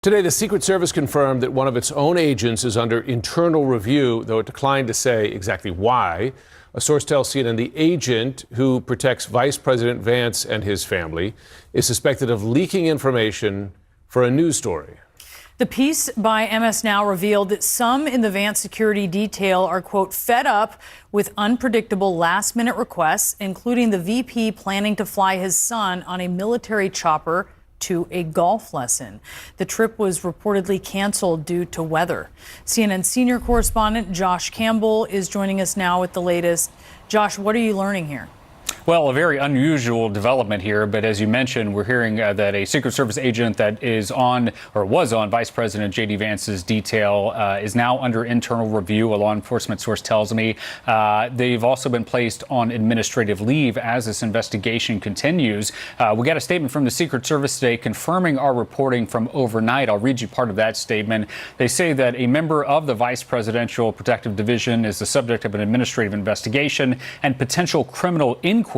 Today, the Secret Service confirmed that one of its own agents is under internal review, though it declined to say exactly why. A source tells CNN the agent who protects Vice President Vance and his family is suspected of leaking information for a news story. The piece by MS Now revealed that some in the Vance security detail are, quote, fed up with unpredictable last-minute requests, including the VP planning to fly his son on a military chopper to a golf lesson. The trip was reportedly canceled due to weather. CNN senior correspondent Josh Campbell is joining us now with the latest. Josh, what are you learning here? Well, a very unusual development here, but as you mentioned, we're hearing that a Secret Service agent that is on or was on Vice President J.D. Vance's detail is now under internal review, a law enforcement source tells me. They've also been placed on administrative leave as this investigation continues. We got a statement from the Secret Service today confirming our reporting from overnight. I'll read you part of that statement. They say that a member of the Vice Presidential Protective Division is the subject of an administrative investigation and potential criminal inquiry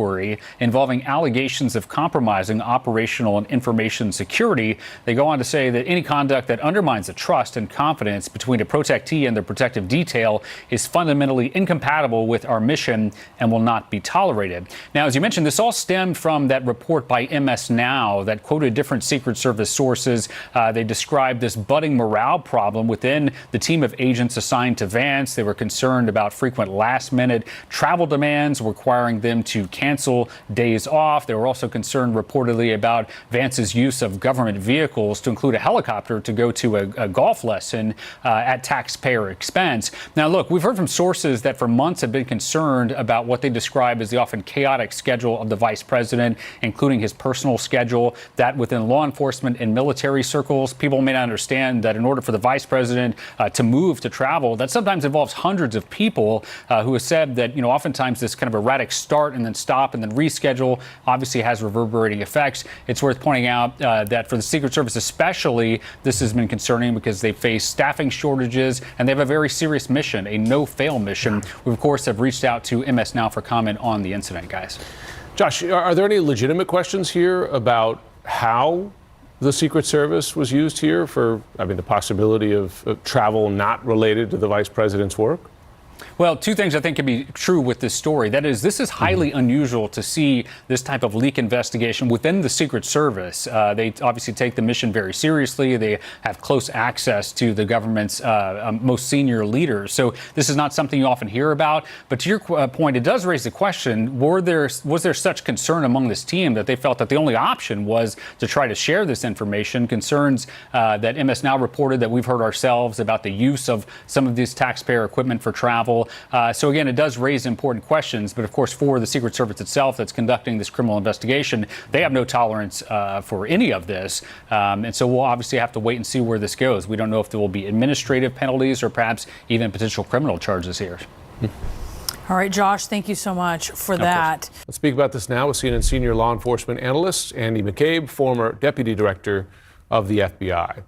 involving allegations of compromising operational and information security. They go on to say that any conduct that undermines the trust and confidence between a protectee and their protective detail is fundamentally incompatible with our mission and will not be tolerated. Now, as you mentioned, this all stemmed from that report by MS Now that quoted different Secret Service sources. They described this budding morale problem within the team of agents assigned to Vance. They were concerned about frequent last-minute travel demands requiring them to cancel days off. They were also concerned reportedly about Vance's use of government vehicles to include a helicopter to go to a golf lesson at taxpayer expense. Now, look, we've heard from sources that for months have been concerned about what they describe as the often chaotic schedule of the vice president, including his personal schedule, that within law enforcement and military circles, people may not understand that in order for the vice president to move, to travel, that sometimes involves hundreds of people who have said that, you know, oftentimes this kind of erratic start and then stop and then reschedule obviously has reverberating effects. It's worth pointing out that for the Secret Service especially, this has been concerning because they face staffing shortages and they have a very serious mission, a no-fail mission. We, of course, have reached out to MS Now for comment on the incident, guys. Josh, are there any legitimate questions here about how the Secret Service was used here for, the possibility of travel not related to the vice president's work? Well, two things I think can be true with this story. That is, this is highly unusual to see this type of leak investigation within the Secret Service. They obviously take the mission very seriously. They have close access to the government's most senior leaders. So this is not something you often hear about. But to your point, it does raise the question, was there such concern among this team that they felt that the only option was to try to share this information? Concerns that MS Now reported that we've heard ourselves about the use of some of this taxpayer equipment for travel. So again, it does raise important questions. But of course, for the Secret Service itself that's conducting this criminal investigation, they have no tolerance for any of this. And so we'll obviously have to wait and see where this goes. We don't know if there will be administrative penalties or perhaps even potential criminal charges here. All right, Josh, thank you so much for that. Let's speak about this now with CNN senior law enforcement analyst Andy McCabe, former deputy director of the FBI.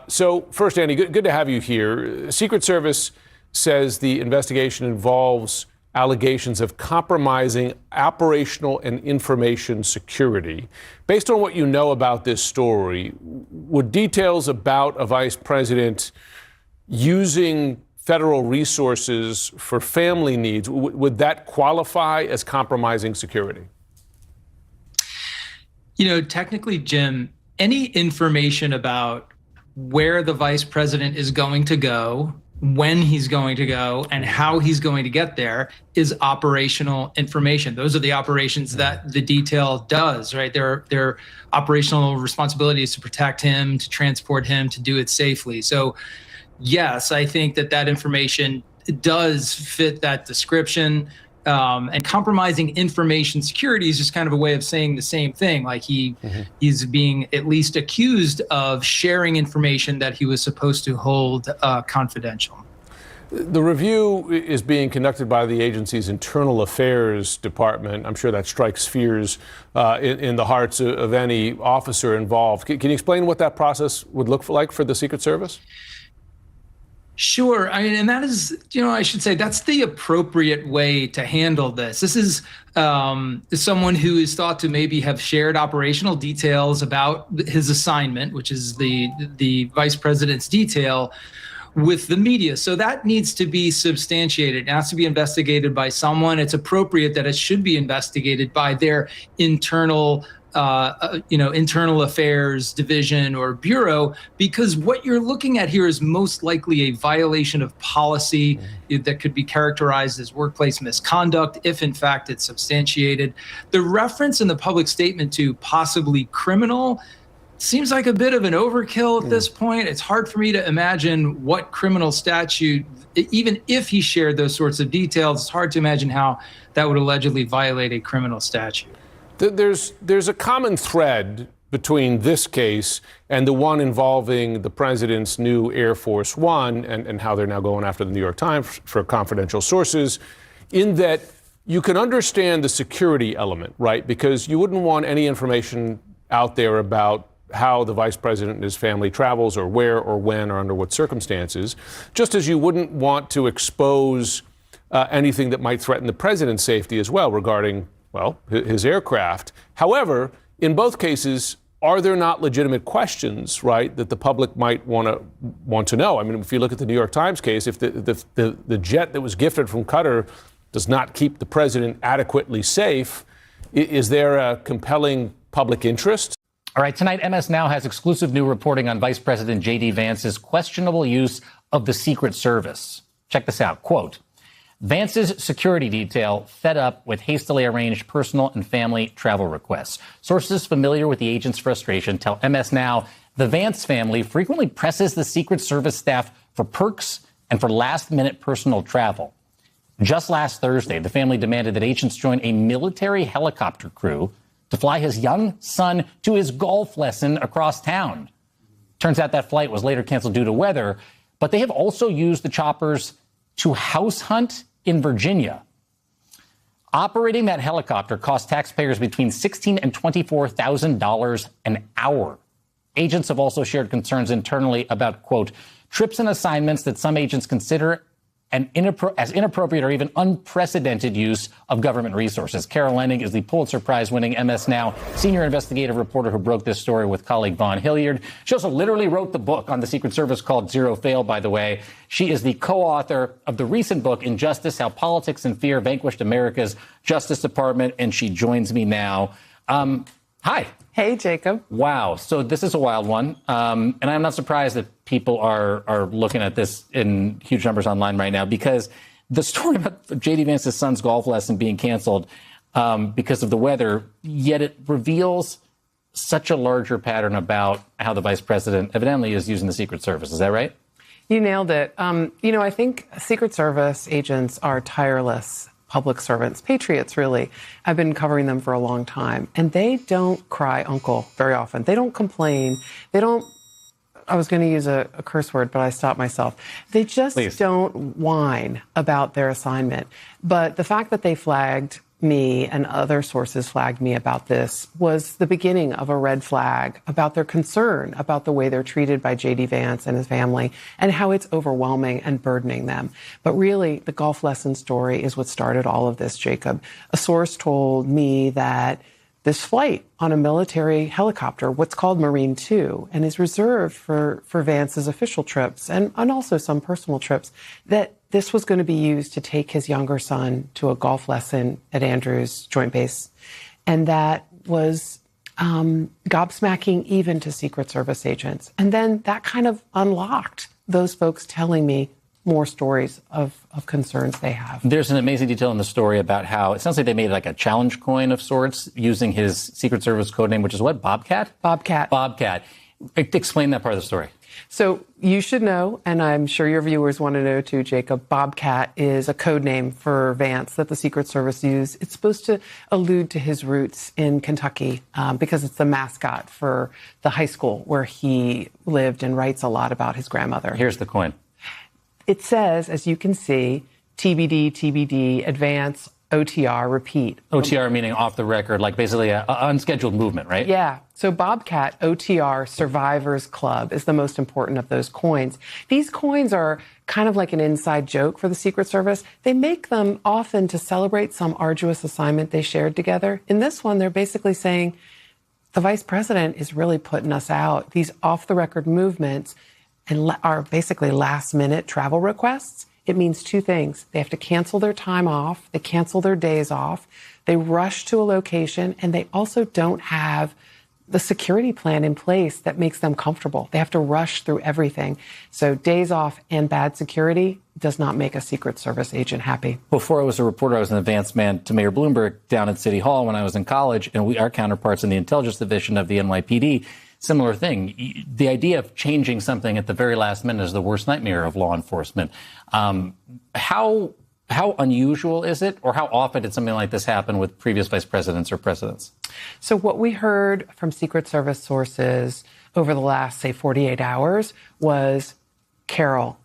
So first, Andy, good to have you here. Secret Service says the investigation involves allegations of compromising operational and information security. Based on what you know about this story, would details about a vice president using federal resources for family needs, would that qualify as compromising security? You know, technically, Jim, any information about where the vice president is going to go, when he's going to go, and how he's going to get there is operational information. Those are the operations that the detail does, right? Their operational responsibility is to protect him, to transport him, to do it safely. So yes, I think that information does fit that description. And compromising information security is just kind of a way of saying the same thing. Like he's being at least accused of sharing information that he was supposed to hold confidential. The review is being conducted by the agency's Internal Affairs Department. I'm sure that strikes fears in the hearts of any officer involved. Can you explain what that process would look like for the Secret Service? Sure. I mean, and that is, I should say that's the appropriate way to handle this. This is someone who is thought to maybe have shared operational details about his assignment, which is the vice president's detail, with the media. So that needs to be substantiated. It has to be investigated by someone. It's appropriate that it should be investigated by their internal internal affairs division or bureau, because what you're looking at here is most likely a violation of policy that could be characterized as workplace misconduct, if in fact it's substantiated. The reference in the public statement to possibly criminal seems like a bit of an overkill at this point. It's hard for me to imagine what criminal statute, even if he shared those sorts of details, it's hard to imagine how that would allegedly violate a criminal statute. There's a common thread between this case and the one involving the president's new Air Force One and how they're now going after the New York Times for confidential sources, in that you can understand the security element, right? Because you wouldn't want any information out there about how the vice president and his family travels or where or when or under what circumstances, just as you wouldn't want to expose anything that might threaten the president's safety as well regarding, well, his aircraft. However, in both cases, are there not legitimate questions, right, that the public might want to know? I mean, if you look at the New York Times case, if the jet that was gifted from Qatar does not keep the president adequately safe, is there a compelling public interest? All right, tonight, MS Now has exclusive new reporting on Vice President J.D. Vance's questionable use of the Secret Service. Check this out. Quote, Vance's security detail fed up with hastily arranged personal and family travel requests. Sources familiar with the agent's frustration tell MS Now the Vance family frequently presses the Secret Service staff for perks and for last-minute personal travel. Just last Thursday, the family demanded that agents join a military helicopter crew to fly his young son to his golf lesson across town. Turns out that flight was later canceled due to weather, but they have also used the choppers to house hunt in Virginia. Operating that helicopter cost taxpayers between $16,000 and $24,000 an hour. Agents have also shared concerns internally about, quote, trips and assignments that some agents consider as inappropriate or even unprecedented use of government resources. Carol Lennig is the Pulitzer Prize-winning MS Now senior investigative reporter who broke this story with colleague Vaughn Hilliard. She also literally wrote the book on the Secret Service called Zero Fail, by the way. She is the co-author of the recent book, Injustice, How Politics and Fear Vanquished America's Justice Department, and she joins me now. Hi. Hey, Jacob. Wow. So this is a wild one. And I'm not surprised that people are looking at this in huge numbers online right now, because the story about J.D. Vance's son's golf lesson being canceled because of the weather, yet it reveals such a larger pattern about how the vice president evidently is using the Secret Service. Is that right? You nailed it. I think Secret Service agents are tireless public servants, patriots, really. I've been covering them for a long time, and they don't cry uncle very often. They don't complain. They don't, I was going to use a curse word, but I stopped myself. They just don't whine about their assignment. But the fact that they flagged me and other sources flagged me about this was the beginning of a red flag about their concern about the way they're treated by J.D. Vance and his family and how it's overwhelming and burdening them. But really, the golf lesson story is what started all of this, Jacob. A source told me that this flight on a military helicopter, what's called Marine 2, and is reserved for Vance's official trips and also some personal trips, that this was going to be used to take his younger son to a golf lesson at Andrews Joint Base. And that was gobsmacking even to Secret Service agents. And then that kind of unlocked those folks telling me more stories of concerns they have. There's an amazing detail in the story about how it sounds like they made like a challenge coin of sorts using his Secret Service code name, which is what? Bobcat? Bobcat. Bobcat. Explain that part of the story. So you should know, and I'm sure your viewers want to know too, Jacob, Bobcat is a code name for Vance that the Secret Service used. It's supposed to allude to his roots in Kentucky because it's the mascot for the high school where he lived and writes a lot about his grandmother. Here's the coin. It says, as you can see, TBD, TBD, advance OTR, repeat. OTR meaning off the record, like basically an unscheduled movement, right? Yeah. So Bobcat OTR Survivors Club is the most important of those coins. These coins are kind of like an inside joke for the Secret Service. They make them often to celebrate some arduous assignment they shared together. In this one, they're basically saying the vice president is really putting us out. These off-the-record movements are basically last-minute travel requests. It means two things. They have to cancel their time off. They cancel their days off. They rush to a location, and they also don't have the security plan in place that makes them comfortable. They have to rush through everything. So days off and bad security does not make a Secret Service agent happy. Before I was a reporter, I was an advance man to Mayor Bloomberg down at City Hall when I was in college, and our counterparts in the intelligence division of the NYPD, similar thing. The idea of changing something at the very last minute is the worst nightmare of law enforcement. How unusual is it, or how often did something like this happen with previous vice presidents or presidents? So what we heard from Secret Service sources over the last, say, 48 hours was, Carol,